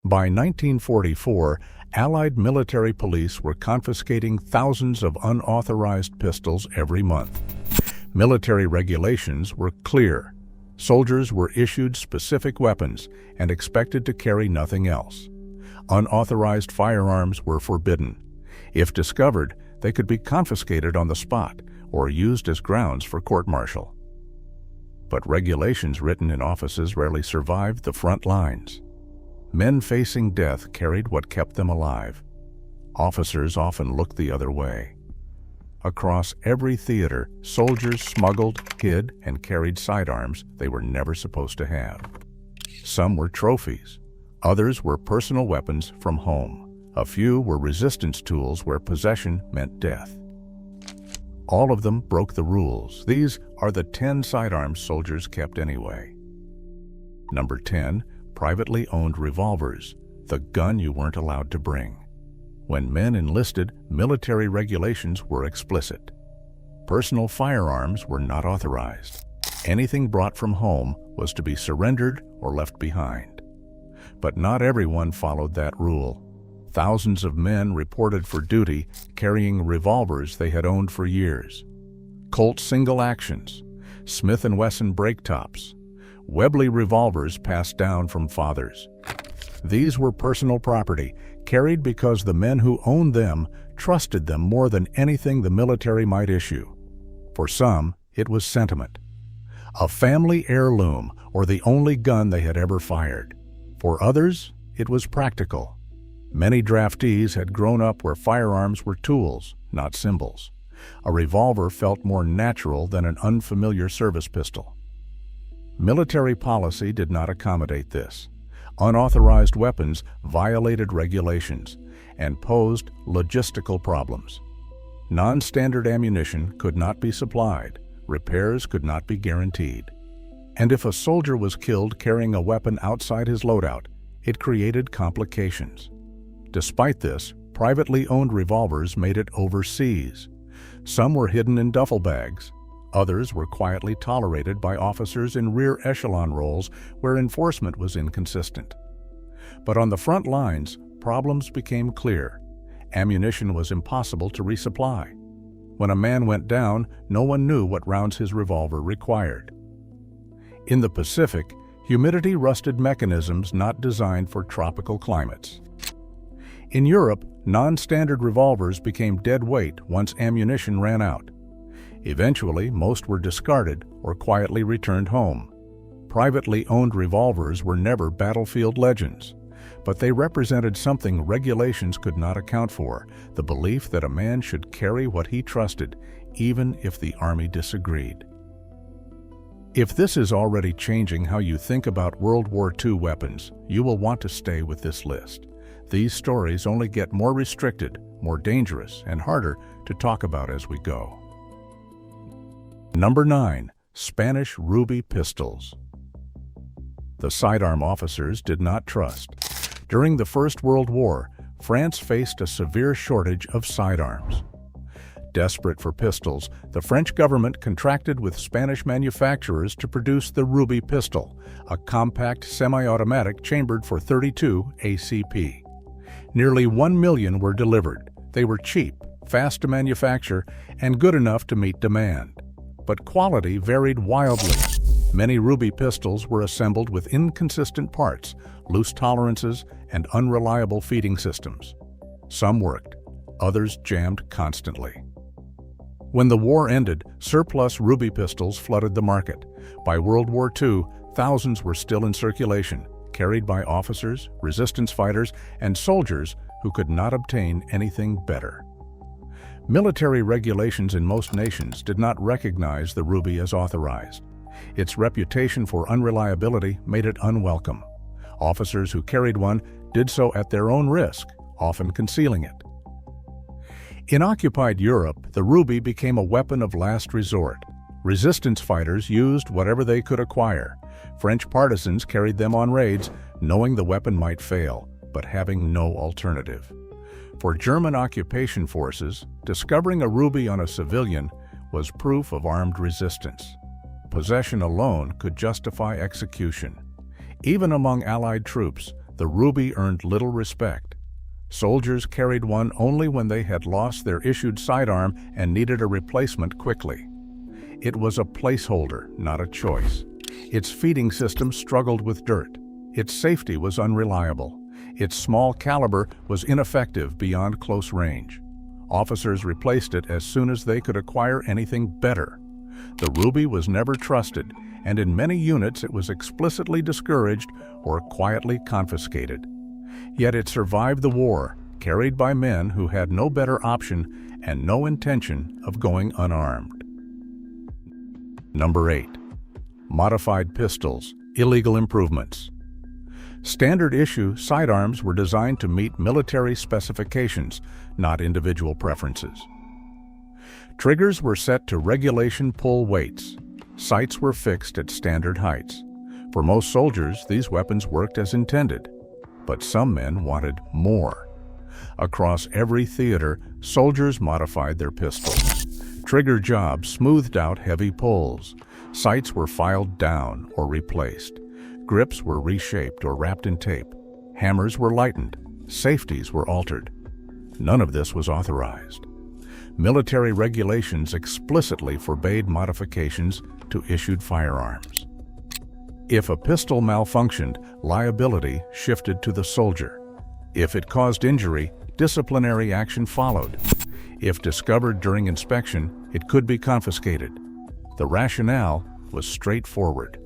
By 1944, Allied military police were confiscating thousands of unauthorized pistols every month. Military regulations were clear. Soldiers were issued specific weapons and expected to carry nothing else. Unauthorized firearms were forbidden. If discovered, they could be confiscated on the spot or used as grounds for court-martial. But regulations written in offices rarely survived the front lines. Men facing death carried what kept them alive. Officers often looked the other way. Across every theater, soldiers smuggled, hid, and carried sidearms they were never supposed to have. Some were trophies. Others were personal weapons from home. A few were resistance tools where possession meant death. All of them broke the rules. These are the 10 sidearms soldiers kept anyway. Number 10. Privately owned revolvers, the gun you weren't allowed to bring. When men enlisted, military regulations were explicit. Personal firearms were not authorized. Anything brought from home was to be surrendered or left behind. But not everyone followed that rule. Thousands of men reported for duty carrying revolvers they had owned for years. Colt single actions, Smith & Wesson break tops, Webley revolvers passed down from fathers. These were personal property, carried because the men who owned them trusted them more than anything the military might issue. For some, it was sentiment. A family heirloom or the only gun they had ever fired. For others, it was practical. Many draftees had grown up where firearms were tools, not symbols. A revolver felt more natural than an unfamiliar service pistol. Military policy did not accommodate this. Unauthorized weapons violated regulations and posed logistical problems. Non-standard ammunition could not be supplied, repairs could not be guaranteed. And if a soldier was killed carrying a weapon outside his loadout, it created complications. Despite this, privately owned revolvers made it overseas. Some were hidden in duffel bags. Others were quietly tolerated by officers in rear echelon roles where enforcement was inconsistent. But on the front lines, problems became clear. Ammunition was impossible to resupply. When a man went down, no one knew what rounds his revolver required. In the Pacific, humidity rusted mechanisms not designed for tropical climates. In Europe, non-standard revolvers became dead weight once ammunition ran out. Eventually, most were discarded or quietly returned home. Privately owned revolvers were never battlefield legends, but they represented something regulations could not account for, the belief that a man should carry what he trusted, even if the army disagreed. If this is already changing how you think about World War II weapons, you will want to stay with this list. These stories only get more restricted, more dangerous, and harder to talk about as we go. Number 9. Spanish Ruby pistols. The sidearm officers did not trust. During the First World War, France faced a severe shortage of sidearms. Desperate for pistols, the French government contracted with Spanish manufacturers to produce the Ruby pistol, a compact semi-automatic chambered for .32 ACP. Nearly 1 million were delivered. They were cheap, fast to manufacture, and good enough to meet demand. But quality varied wildly. Many Ruby pistols were assembled with inconsistent parts, loose tolerances, and unreliable feeding systems. Some worked, others jammed constantly. When the war ended, surplus Ruby pistols flooded the market. By World War II, thousands were still in circulation, carried by officers, resistance fighters, and soldiers who could not obtain anything better. Military regulations in most nations did not recognize the Ruby as authorized. Its reputation for unreliability made it unwelcome. Officers who carried one did so at their own risk, often concealing it. In occupied Europe, the Ruby became a weapon of last resort. Resistance fighters used whatever they could acquire. French partisans carried them on raids, knowing the weapon might fail, but having no alternative. For German occupation forces, discovering a Ruby on a civilian was proof of armed resistance. Possession alone could justify execution. Even among Allied troops, The Ruby earned little respect. Soldiers carried one only when they had lost their issued sidearm and needed a replacement quickly. It was a placeholder, not a choice. Its feeding system struggled with dirt. Its safety was unreliable. Its small caliber was ineffective beyond close range. Officers replaced it as soon as they could acquire anything better. The Ruby was never trusted, and in many units it was explicitly discouraged or quietly confiscated. Yet it survived the war, carried by men who had no better option and no intention of going unarmed. Number 8. Modified pistols, illegal improvements. Standard issue sidearms were designed to meet military specifications, not individual preferences. Triggers were set to regulation pull weights. Sights were fixed at standard heights. For most soldiers, these weapons worked as intended, but some men wanted more. Across every theater, soldiers modified their pistols. Trigger jobs smoothed out heavy pulls. Sights were filed down or replaced. Grips were reshaped or wrapped in tape. Hammers were lightened. Safeties were altered. None of this was authorized. Military regulations explicitly forbade modifications to issued firearms. If a pistol malfunctioned, liability shifted to the soldier. If it caused injury, disciplinary action followed. If discovered during inspection, it could be confiscated. The rationale was straightforward.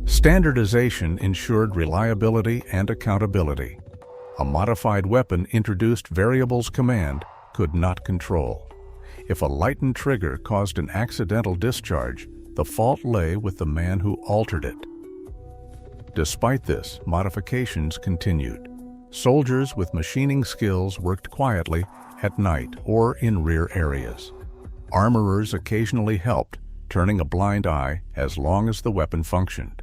Standardization ensured reliability and accountability. A modified weapon introduced variables command could not control. If a lightened trigger caused an accidental discharge, the fault lay with the man who altered it. Despite this, modifications continued. Soldiers with machining skills worked quietly at night or in rear areas. Armorers occasionally helped, turning a blind eye as long as the weapon functioned.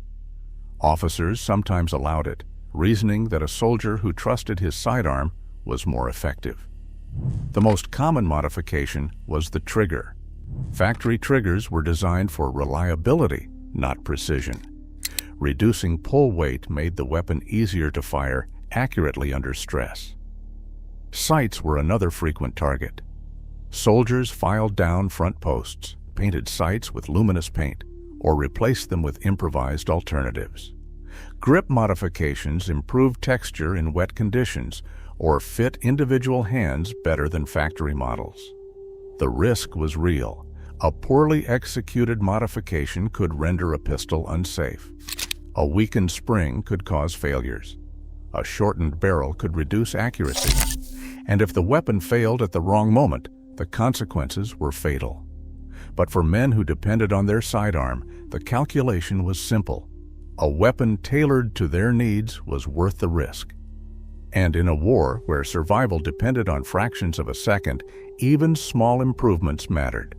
Officers sometimes allowed it, reasoning that a soldier who trusted his sidearm was more effective. The most common modification was the trigger. Factory triggers were designed for reliability, not precision. Reducing pull weight made the weapon easier to fire accurately under stress. Sights were another frequent target. Soldiers filed down front posts, painted sights with luminous paint, or replaced them with improvised alternatives. Grip modifications improved texture in wet conditions or fit individual hands better than factory models. The risk was real. A poorly executed modification could render a pistol unsafe. A weakened spring could cause failures. A shortened barrel could reduce accuracy. And if the weapon failed at the wrong moment, the consequences were fatal. But for men who depended on their sidearm, the calculation was simple. A weapon tailored to their needs was worth the risk. And in a war where survival depended on fractions of a second, even small improvements mattered.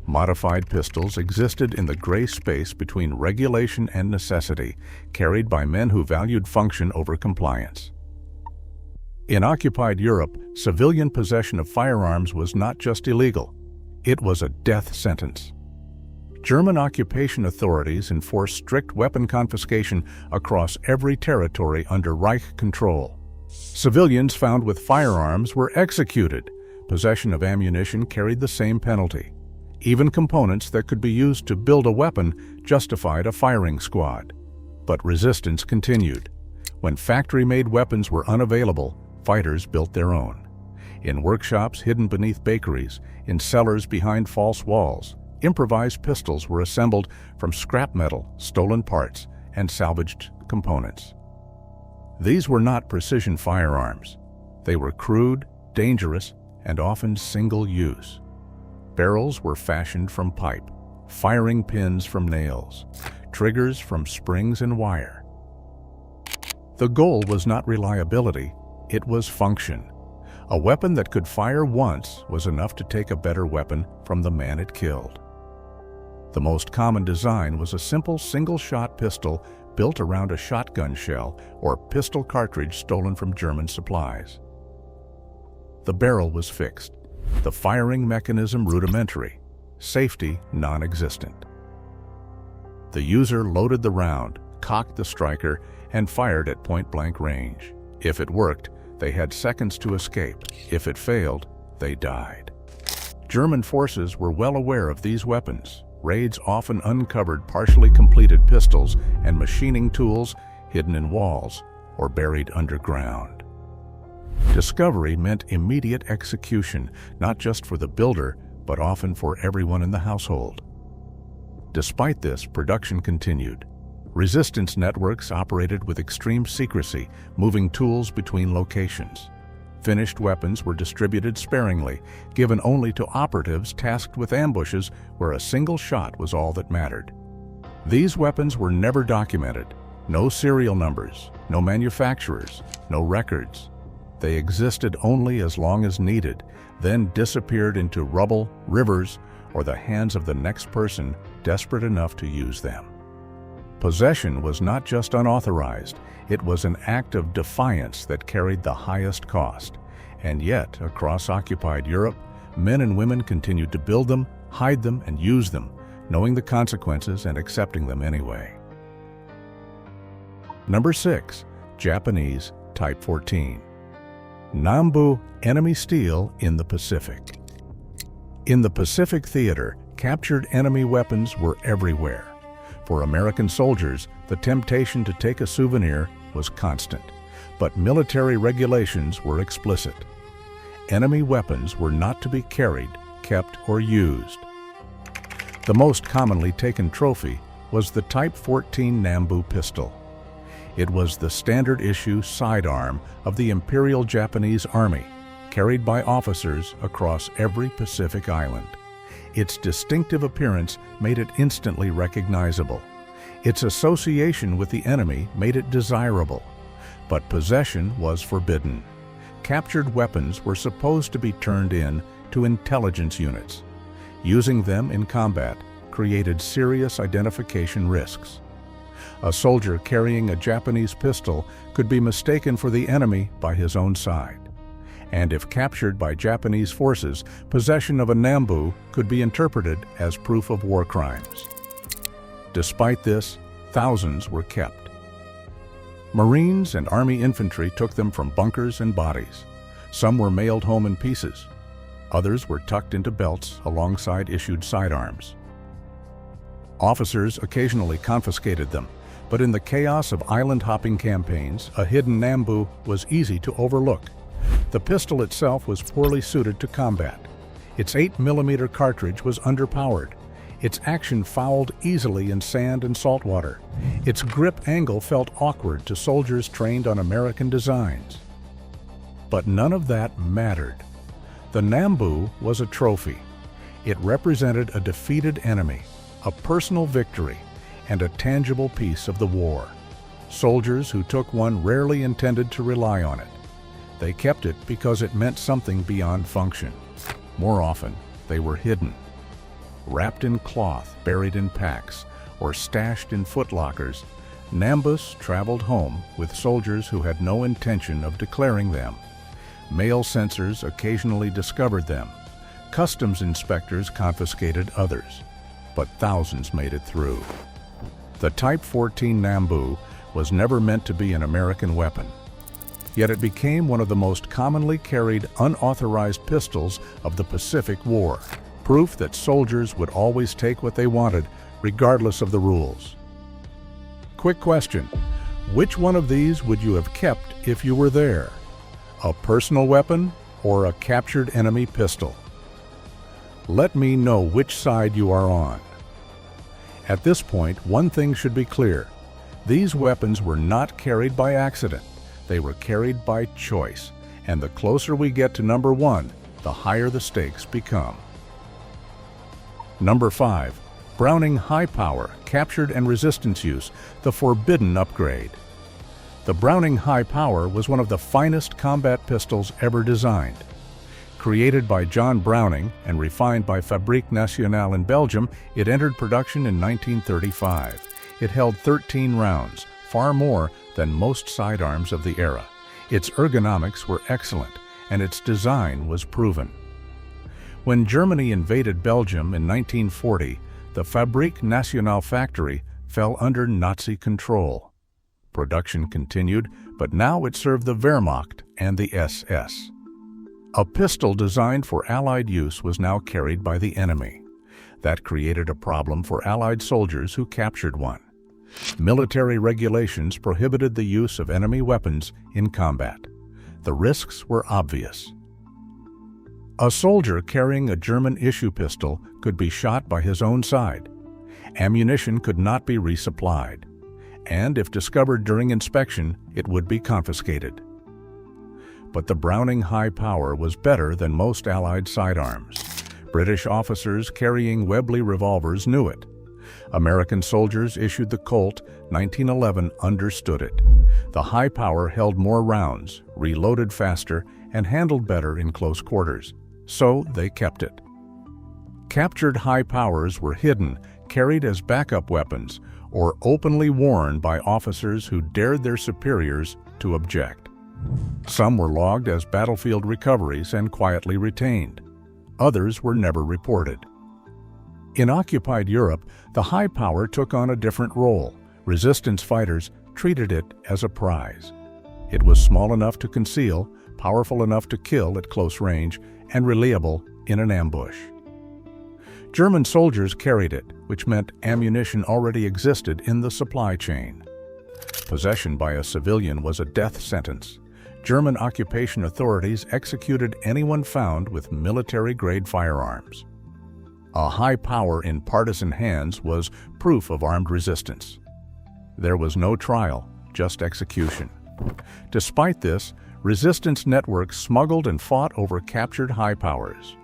Modified pistols existed in the gray space between regulation and necessity, carried by men who valued function over compliance. In occupied Europe, civilian possession of firearms was not just illegal, it was a death sentence. German occupation authorities enforced strict weapon confiscation across every territory under Reich control. Civilians found with firearms were executed. Possession of ammunition carried the same penalty. Even components that could be used to build a weapon justified a firing squad. But resistance continued. When factory-made weapons were unavailable, fighters built their own. In workshops hidden beneath bakeries, in cellars behind false walls, improvised pistols were assembled from scrap metal, stolen parts, and salvaged components. These were not precision firearms. They were crude, dangerous, and often single-use. Barrels were fashioned from pipe, firing pins from nails, triggers from springs and wire. The goal was not reliability, it was function. A weapon that could fire once was enough to take a better weapon from the man it killed. The most common design was a simple single-shot pistol built around a shotgun shell or pistol cartridge stolen from German supplies. The barrel was fixed, the firing mechanism rudimentary, safety non-existent. The user loaded the round, cocked the striker, and fired at point-blank range. If it worked, they had seconds to escape. If it failed, they died. German forces were well aware of these weapons. Raids often uncovered partially completed pistols and machining tools hidden in walls or buried underground. Discovery meant immediate execution, not just for the builder, but often for everyone in the household. Despite this, production continued. Resistance networks operated with extreme secrecy, moving tools between locations. Finished weapons were distributed sparingly, given only to operatives tasked with ambushes where a single shot was all that mattered. These weapons were never documented. No serial numbers, no manufacturers, no records. They existed only as long as needed, then disappeared into rubble, rivers, or the hands of the next person desperate enough to use them. Possession was not just unauthorized, it was an act of defiance that carried the highest cost. And yet, across occupied Europe, men and women continued to build them, hide them, and use them, knowing the consequences and accepting them anyway. Number 6. Japanese Type 14. Nambu enemy steel in the Pacific. In the Pacific theater, captured enemy weapons were everywhere. For American soldiers, the temptation to take a souvenir was constant, but military regulations were explicit. Enemy weapons were not to be carried, kept, or used. The most commonly taken trophy was the Type 14 Nambu pistol. It was the standard-issue sidearm of the Imperial Japanese Army, carried by officers across every Pacific island. Its distinctive appearance made it instantly recognizable. Its association with the enemy made it desirable, but possession was forbidden. Captured weapons were supposed to be turned in to intelligence units. Using them in combat created serious identification risks. A soldier carrying a Japanese pistol could be mistaken for the enemy by his own side. And if captured by Japanese forces, possession of a Nambu could be interpreted as proof of war crimes. Despite this, thousands were kept. Marines and Army infantry took them from bunkers and bodies. Some were mailed home in pieces. Others were tucked into belts alongside issued sidearms. Officers occasionally confiscated them, but in the chaos of island-hopping campaigns, a hidden Nambu was easy to overlook. The pistol itself was poorly suited to combat. Its 8mm cartridge was underpowered. Its action fouled easily in sand and salt water. Its grip angle felt awkward to soldiers trained on American designs. But none of that mattered. The Nambu was a trophy. It represented a defeated enemy, a personal victory, and a tangible piece of the war. Soldiers who took one rarely intended to rely on it. They kept it because it meant something beyond function. More often, they were hidden. Wrapped in cloth, buried in packs, or stashed in footlockers, Nambus traveled home with soldiers who had no intention of declaring them. Mail censors occasionally discovered them. Customs inspectors confiscated others, but thousands made it through. The Type 14 Nambu was never meant to be an American weapon. Yet it became one of the most commonly carried unauthorized pistols of the Pacific War, proof that soldiers would always take what they wanted, regardless of the rules. Quick question: which one of these would you have kept if you were there? A personal weapon or a captured enemy pistol? Let me know which side you are on. At this point, one thing should be clear. These weapons were not carried by accident. They were carried by choice, and the closer we get to number 1, the higher the stakes become. Number 5. Browning High Power, Captured and Resistance Use, the forbidden upgrade. The Browning High Power was one of the finest combat pistols ever designed. Created by John Browning and refined by Fabrique Nationale in Belgium, it entered production in 1935. It held 13 rounds, far more than most sidearms of the era. Its ergonomics were excellent, and its design was proven. When Germany invaded Belgium in 1940, the Fabrique Nationale factory fell under Nazi control. Production continued, but now it served the Wehrmacht and the SS. A pistol designed for Allied use was now carried by the enemy. That created a problem for Allied soldiers who captured one. Military regulations prohibited the use of enemy weapons in combat. The risks were obvious. A soldier carrying a German-issue pistol could be shot by his own side. Ammunition could not be resupplied, and if discovered during inspection, it would be confiscated. But the Browning High Power was better than most Allied sidearms. British officers carrying Webley revolvers knew it. American soldiers issued the Colt 1911 understood it. The High Power held more rounds, reloaded faster, and handled better in close quarters, so they kept it. Captured high powers were hidden, carried as backup weapons, or openly worn by officers who dared their superiors to object. Some were logged as battlefield recoveries and quietly retained. Others were never reported. In occupied Europe, the High Power took on a different role. Resistance fighters treated it as a prize. It was small enough to conceal, powerful enough to kill at close range, and reliable in an ambush. German soldiers carried it, which meant ammunition already existed in the supply chain. Possession by a civilian was a death sentence. German occupation authorities executed anyone found with military-grade firearms. A high power in partisan hands was proof of armed resistance. There was no trial, just execution. Despite this, resistance networks smuggled and fought over captured high powers.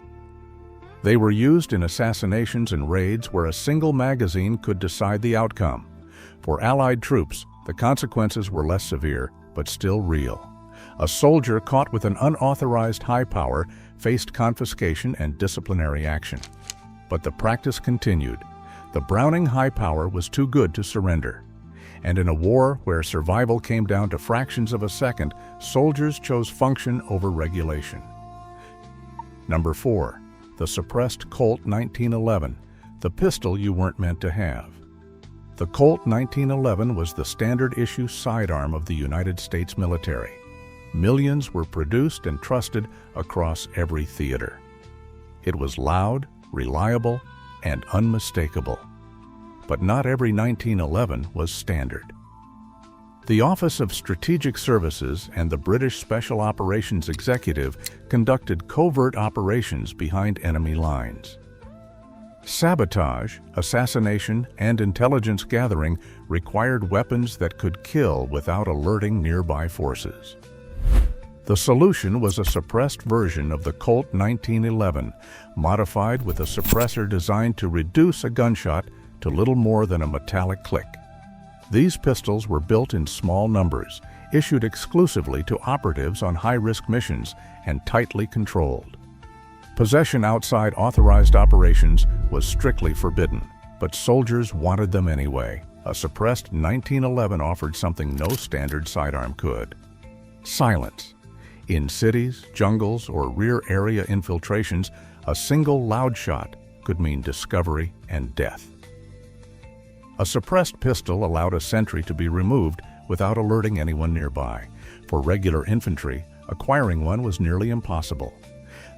They were used in assassinations and raids where a single magazine could decide the outcome. For Allied troops, the consequences were less severe, but still real. A soldier caught with an unauthorized high power faced confiscation and disciplinary action. But the practice continued. The Browning High Power was too good to surrender. And in a war where survival came down to fractions of a second, soldiers chose function over regulation. Number 4. The suppressed Colt 1911, the pistol you weren't meant to have. The Colt 1911 was the standard-issue sidearm of the United States military. Millions were produced and trusted across every theater. It was loud, reliable, and unmistakable. But not every 1911 was standard. The Office of Strategic Services and the British Special Operations Executive conducted covert operations behind enemy lines. Sabotage, assassination, and intelligence gathering required weapons that could kill without alerting nearby forces. The solution was a suppressed version of the Colt 1911, modified with a suppressor designed to reduce a gunshot to little more than a metallic click. These pistols were built in small numbers, issued exclusively to operatives on high-risk missions, and tightly controlled. Possession outside authorized operations was strictly forbidden, but soldiers wanted them anyway. A suppressed 1911 offered something no standard sidearm could: silence. In cities, jungles, or rear area infiltrations, a single loud shot could mean discovery and death. A suppressed pistol allowed a sentry to be removed without alerting anyone nearby. For regular infantry, acquiring one was nearly impossible.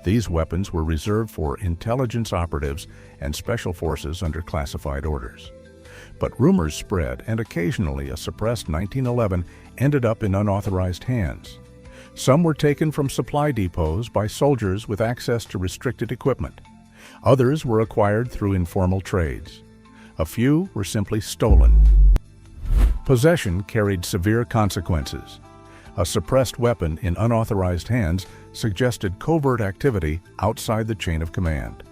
These weapons were reserved for intelligence operatives and special forces under classified orders. But rumors spread, and occasionally a suppressed 1911 ended up in unauthorized hands. Some were taken from supply depots by soldiers with access to restricted equipment. Others were acquired through informal trades. A few were simply stolen. Possession carried severe consequences. A suppressed weapon in unauthorized hands suggested covert activity outside the chain of command.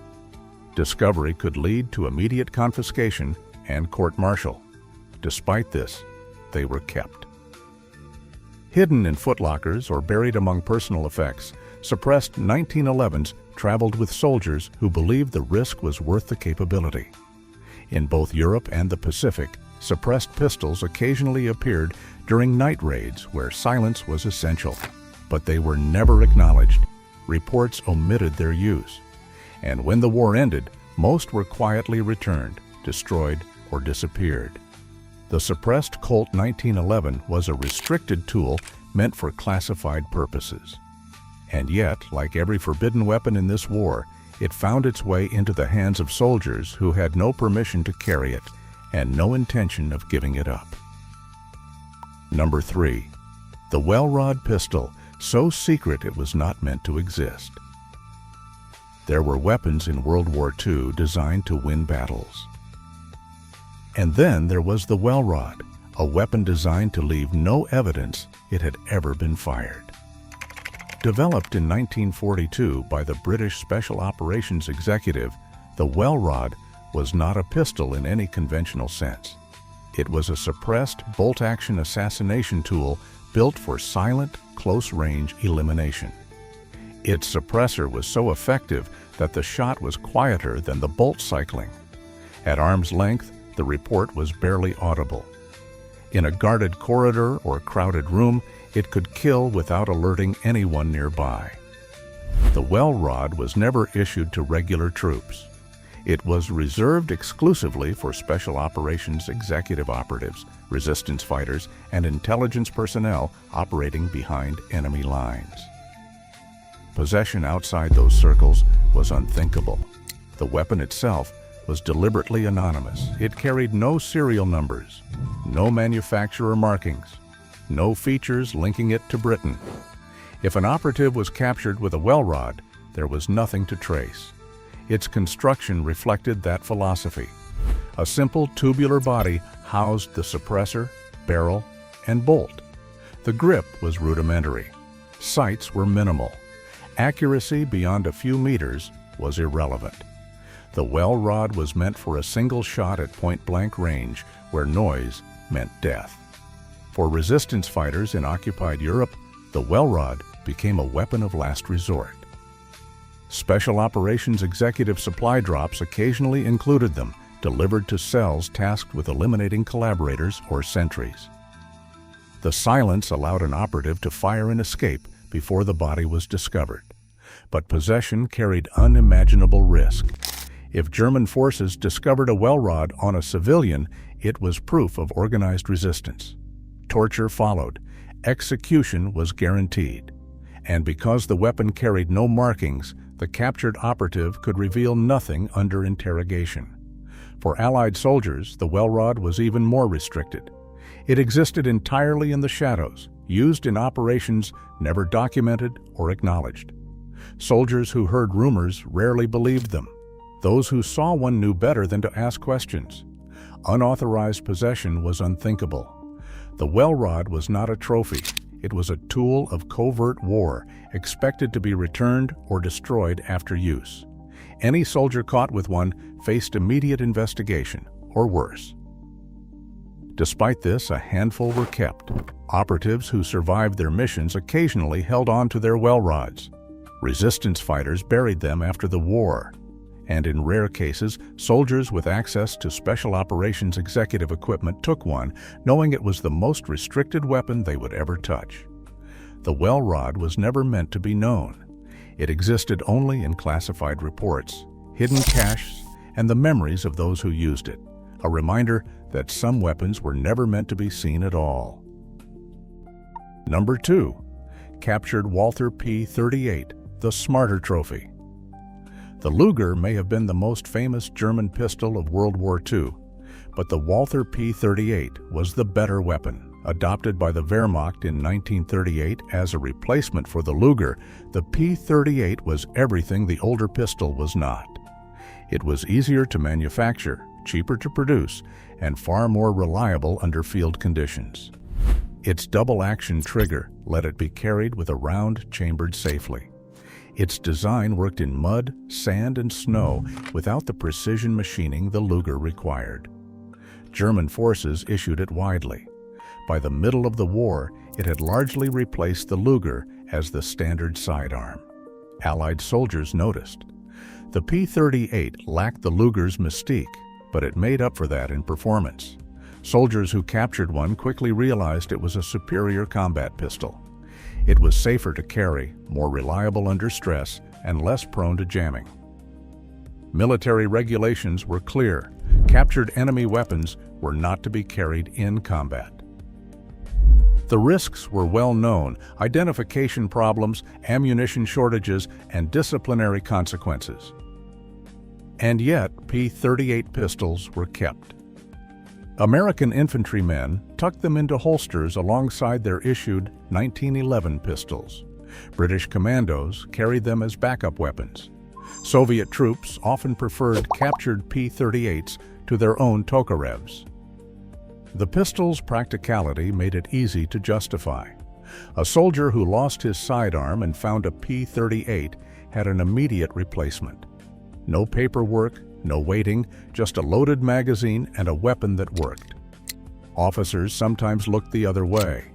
Discovery could lead to immediate confiscation and court-martial. Despite this, they were kept. Hidden in footlockers or buried among personal effects, suppressed 1911s traveled with soldiers who believed the risk was worth the capability. In both Europe and the Pacific, suppressed pistols occasionally appeared during night raids where silence was essential, but they were never acknowledged. Reports omitted their use. And when the war ended, most were quietly returned, destroyed, or disappeared. The suppressed Colt 1911 was a restricted tool meant for classified purposes. And yet, like every forbidden weapon in this war, it found its way into the hands of soldiers who had no permission to carry it and no intention of giving it up. Number 3. The Wellrod pistol, so secret it was not meant to exist. There were weapons in World War II designed to win battles. And then there was the Wellrod, a weapon designed to leave no evidence it had ever been fired. Developed in 1942 by the British Special Operations Executive, the Wellrod was not a pistol in any conventional sense. It was a suppressed bolt-action assassination tool built for silent, close-range elimination. Its suppressor was so effective that the shot was quieter than the bolt cycling. At arm's length, the report was barely audible. In a guarded corridor or crowded room, it could kill without alerting anyone nearby. The Wellrod was never issued to regular troops. It was reserved exclusively for Special Operations Executive operatives, resistance fighters, and intelligence personnel operating behind enemy lines. Possession outside those circles was unthinkable. The weapon itself was deliberately anonymous. It carried no serial numbers, no manufacturer markings, no features linking it to Britain. If an operative was captured with a Wellrod, there was nothing to trace. Its construction reflected that philosophy. A simple tubular body housed the suppressor, barrel, and bolt. The grip was rudimentary. Sights were minimal. Accuracy beyond a few meters was irrelevant. The Wellrod was meant for a single shot at point-blank range, where noise meant death. For resistance fighters in occupied Europe, the Wellrod became a weapon of last resort. Special Operations Executive supply drops occasionally included them, delivered to cells tasked with eliminating collaborators or sentries. The silence allowed an operative to fire and escape before the body was discovered. But possession carried unimaginable risk. If German forces discovered a Wellrod on a civilian, it was proof of organized resistance. Torture followed. Execution was guaranteed. And because the weapon carried no markings, the captured operative could reveal nothing under interrogation. For Allied soldiers, the Wellrod was even more restricted. It existed entirely in the shadows, used in operations never documented or acknowledged. Soldiers who heard rumors rarely believed them. Those who saw one knew better than to ask questions. Unauthorized possession was unthinkable. The Wellrod was not a trophy. It was a tool of covert war, expected to be returned or destroyed after use. Any soldier caught with one faced immediate investigation, or worse. Despite this, a handful were kept. Operatives who survived their missions occasionally held on to their Wellrods. Resistance fighters buried them after the war. And in rare cases, soldiers with access to Special Operations Executive equipment took one, knowing it was the most restricted weapon they would ever touch. The Wellrod was never meant to be known. It existed only in classified reports, hidden caches, and the memories of those who used it, a reminder that some weapons were never meant to be seen at all. Number 2. Captured Walther P38, the Smarter Trophy. The Luger may have been the most famous German pistol of World War II, but the Walther P38 was the better weapon. Adopted by the Wehrmacht in 1938 as a replacement for the Luger, the P38 was everything the older pistol was not. It was easier to manufacture, cheaper to produce, and far more reliable under field conditions. Its double-action trigger let it be carried with a round chambered safely. Its design worked in mud, sand, and snow without the precision machining the Luger required. German forces issued it widely. By the middle of the war, it had largely replaced the Luger as the standard sidearm. Allied soldiers noticed. The P38 lacked the Luger's mystique, but it made up for that in performance. Soldiers who captured one quickly realized it was a superior combat pistol. It was safer to carry, more reliable under stress, and less prone to jamming. Military regulations were clear. Captured enemy weapons were not to be carried in combat. The risks were well known: identification problems, ammunition shortages, and disciplinary consequences. And yet, P38 pistols were kept. American infantrymen tucked them into holsters alongside their issued 1911 pistols. British commandos carried them as backup weapons. Soviet troops often preferred captured P38s to their own Tokarevs. The pistol's practicality made it easy to justify. A soldier who lost his sidearm and found a P38 had an immediate replacement. No paperwork, no waiting, just a loaded magazine and a weapon that worked. Officers sometimes looked the other way.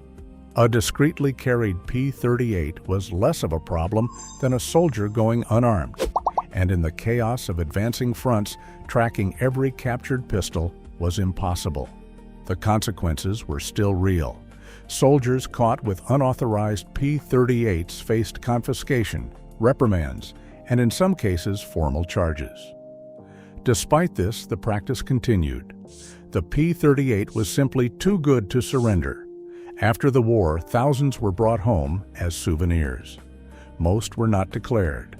A discreetly carried P38 was less of a problem than a soldier going unarmed, and in the chaos of advancing fronts, tracking every captured pistol was impossible. The consequences were still real. Soldiers caught with unauthorized P38s faced confiscation, reprimands, and in some cases formal charges. Despite this, the practice continued. The P38 was simply too good to surrender. After the war, thousands were brought home as souvenirs. Most were not declared.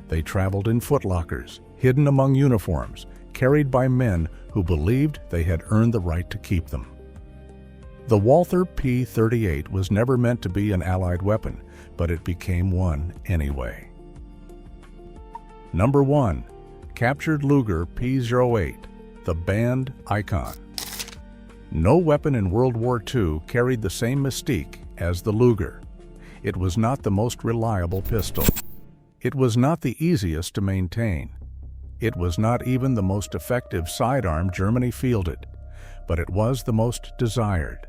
They traveled in footlockers, hidden among uniforms, carried by men who believed they had earned the right to keep them. The Walther P38 was never meant to be an Allied weapon, but it became one anyway. Number 1. Captured Luger P08, the banned icon. No weapon in World War II carried the same mystique as the Luger. It was not the most reliable pistol. It was not the easiest to maintain. It was not even the most effective sidearm Germany fielded, but it was the most desired.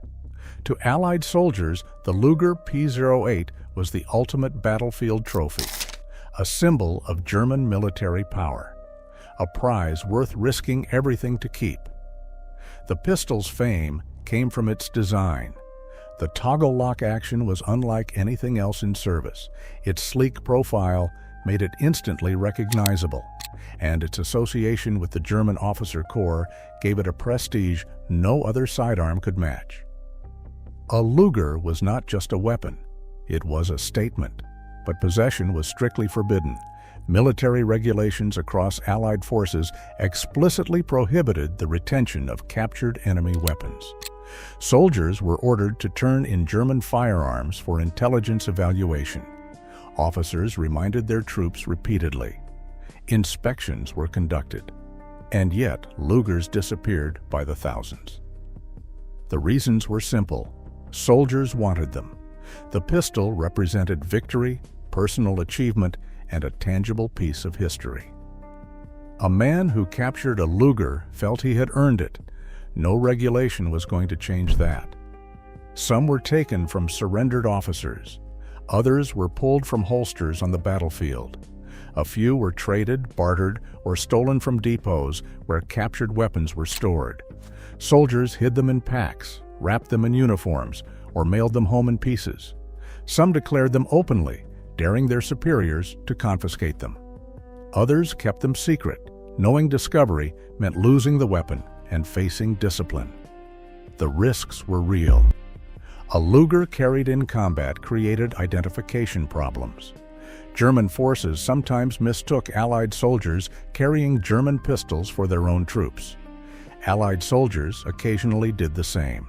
To Allied soldiers, the Luger P08 was the ultimate battlefield trophy, a symbol of German military power, a prize worth risking everything to keep. The pistol's fame came from its design. The toggle lock action was unlike anything else in service. Its sleek profile made it instantly recognizable, and its association with the German officer corps gave it a prestige no other sidearm could match. A Luger was not just a weapon, it was a statement, but possession was strictly forbidden. Military regulations across Allied forces explicitly prohibited the retention of captured enemy weapons. Soldiers were ordered to turn in German firearms for intelligence evaluation. Officers reminded their troops repeatedly. Inspections were conducted, and yet Lugers disappeared by the thousands. The reasons were simple. Soldiers wanted them. The pistol represented victory, personal achievement, and a tangible piece of history. A man who captured a Luger felt he had earned it. No regulation was going to change that. Some were taken from surrendered officers. Others were pulled from holsters on the battlefield. A few were traded, bartered, or stolen from depots where captured weapons were stored. Soldiers hid them in packs, wrapped them in uniforms, or mailed them home in pieces. Some declared them openly, daring their superiors to confiscate them. Others kept them secret, knowing discovery meant losing the weapon and facing discipline. The risks were real. A Luger carried in combat created identification problems. German forces sometimes mistook Allied soldiers carrying German pistols for their own troops. Allied soldiers occasionally did the same.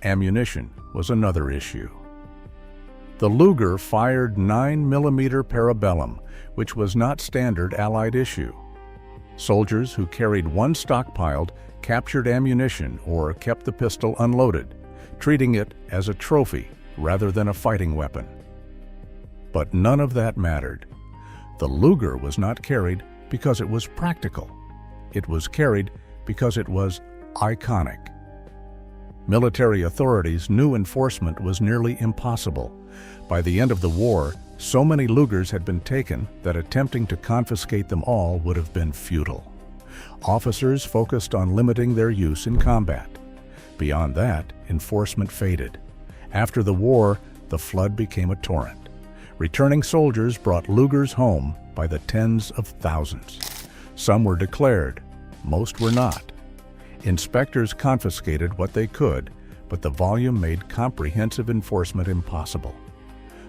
Ammunition was another issue. The Luger fired 9mm parabellum, which was not standard Allied issue. Soldiers who carried one stockpiled captured ammunition or kept the pistol unloaded, treating it as a trophy rather than a fighting weapon. But none of that mattered. The Luger was not carried because it was practical. It was carried because it was iconic. Military authorities knew enforcement was nearly impossible. By the end of the war, so many Lugers had been taken that attempting to confiscate them all would have been futile. Officers focused on limiting their use in combat. Beyond that, enforcement faded. After the war, the flood became a torrent. Returning soldiers brought Lugers home by the tens of thousands. Some were declared, most were not. Inspectors confiscated what they could, but the volume made comprehensive enforcement impossible.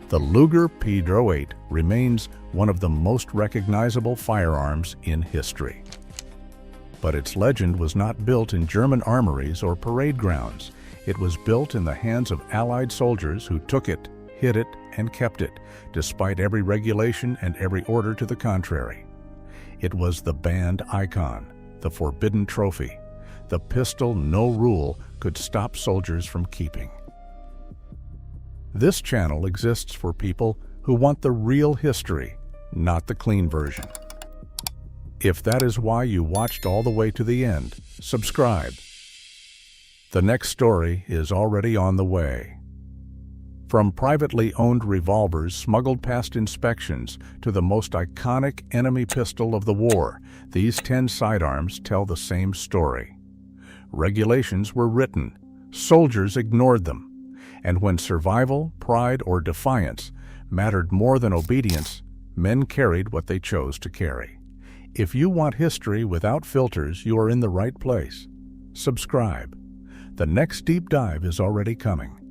The Luger P08 remains one of the most recognizable firearms in history. But its legend was not built in German armories or parade grounds. It was built in the hands of Allied soldiers who took it, hid it, and kept it, despite every regulation and every order to the contrary. It was the banned icon, the forbidden trophy, the pistol no rule could stop soldiers from keeping. This channel exists for people who want the real history, not the clean version. If that is why you watched all the way to the end, subscribe. The next story is already on the way. From privately owned revolvers smuggled past inspections to the most iconic enemy pistol of the war, these 10 sidearms tell the same story. Regulations were written, soldiers ignored them, and when survival, pride, or defiance mattered more than obedience, men carried what they chose to carry. If you want history without filters, you are in the right place. Subscribe. The next deep dive is already coming.